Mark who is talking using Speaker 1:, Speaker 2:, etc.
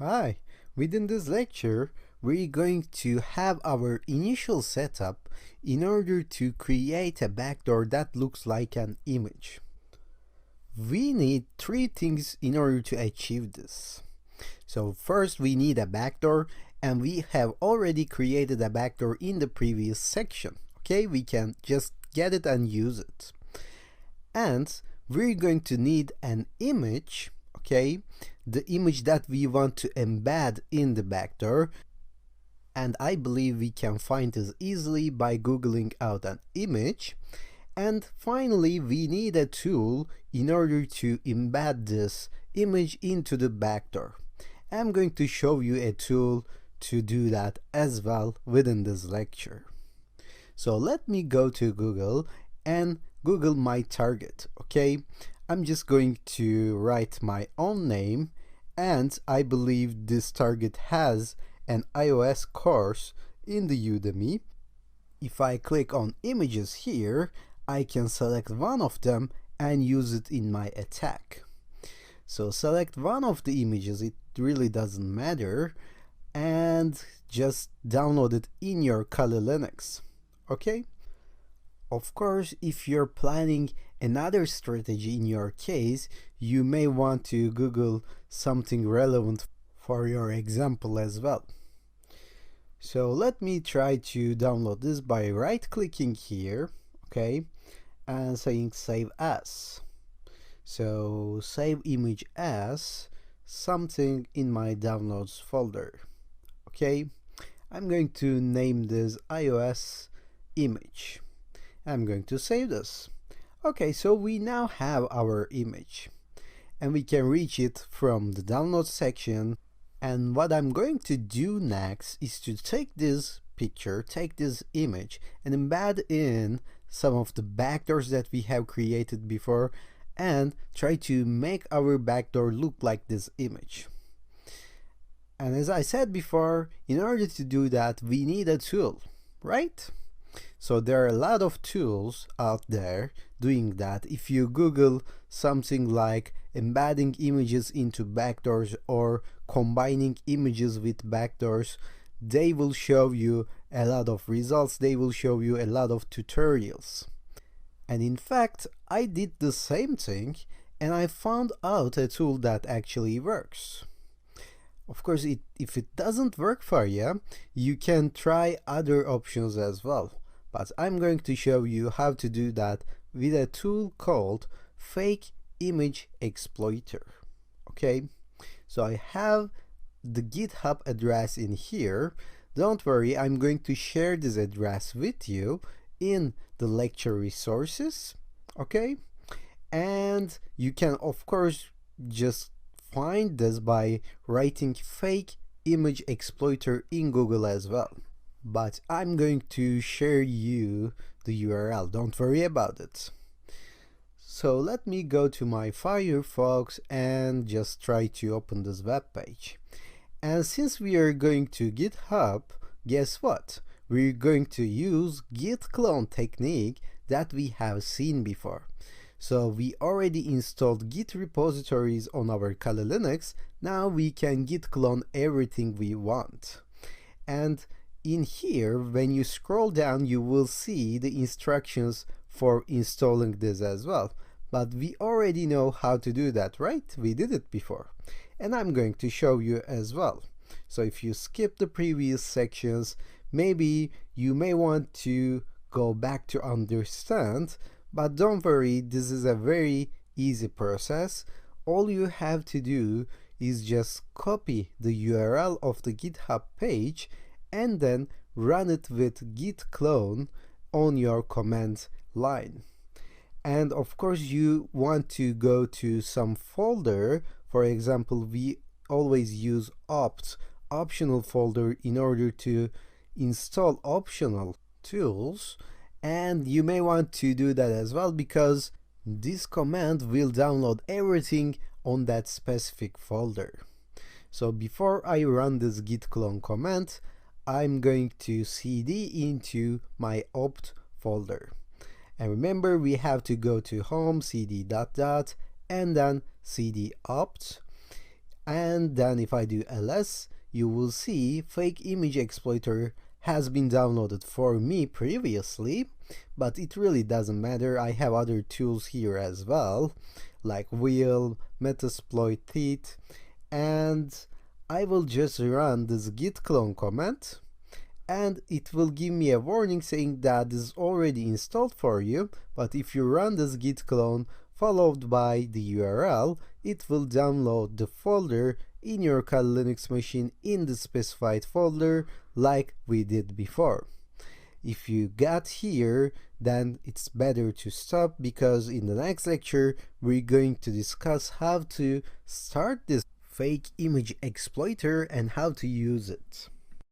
Speaker 1: Hi, within this lecture, we're going to have our initial setup in order to create a backdoor that looks like an image. We need three things in order to achieve this. So first we need a backdoor, and we have already created a backdoor in the previous section. Okay, we can just get it and use it. And we're going to need an image, okay, the image that we want to embed in the backdoor, and I believe we can find this easily by googling out an image. And finally, we need a tool in order to embed this image into the backdoor. I'm going to show you a tool to do that as well within this lecture. So let me go to Google and Google my target. Okay, I'm just going to write my own name, and I believe this target has an iOS course in the Udemy. If I click on images here, I can select one of them and use it in my attack. So select one of the images, it really doesn't matter, and just download it in your Kali Linux. Okay? Of course, if you're planning another strategy in your case, you may want to Google something relevant for your example as well. So let me try to download this by right-clicking here, okay, and saying save as. So save image as something in my downloads folder. Okay, I'm going to name this iOS image. I'm going to save this. Okay, so we now have our image, and we can reach it from the download section. And what I'm going to do next is to take this picture, take this image, and embed in some of the backdoors that we have created before, and try to make our backdoor look like this image. And as I said before, in order to do that, we need a tool, right? So there are a lot of tools out there doing that. If you Google something like embedding images into backdoors or combining images with backdoors, they will show you a lot of results. They will show you a lot of tutorials. And in fact, I did the same thing, and I found out a tool that actually works. Of course, if it doesn't work for you, you can try other options as well. But I'm going to show you how to do that with a tool called Fake Image Exploiter. Okay, so I have the GitHub address in here. Don't worry, I'm going to share this address with you in the lecture resources. Okay, and you can of course just find this by writing Fake Image Exploiter in Google as well. But I'm going to share you the URL, don't worry about it. So let me go to my Firefox and just try to open this web page. And since we are going to GitHub, guess what? We're going to use git clone technique that we have seen before. So we already installed Git repositories on our Kali Linux. Now we can git clone everything we want. And in here, when you scroll down, you will see the instructions for installing this as well. But we already know how to do that, right? We did it before. And I'm going to show you as well. So if you skip the previous sections, maybe you may want to go back to understand, but don't worry, this is a very easy process. All you have to do is just copy the URL of the GitHub page and then run it with git clone on your command line. And of course you want to go to some folder. For example, we always use optional folder in order to install optional tools, and you may want to do that as well because this command will download everything on that specific folder. So before I run this git clone command, I'm going to cd into my opt folder. And remember, we have to go to home, cd ... and then cd opt. And then if I do ls, you will see fake image exploiter has been downloaded for me previously, but it really doesn't matter. I have other tools here as well, like Wheel, Metasploit Thieves, and I will just run this git clone command, and it will give me a warning saying that this is already installed for you, but if you run this git clone followed by the URL, it will download the folder in your Kali Linux machine in the specified folder like we did before. If you got here, then it's better to stop, because in the next lecture we're going to discuss how to start this fake image exploiter and how to use it.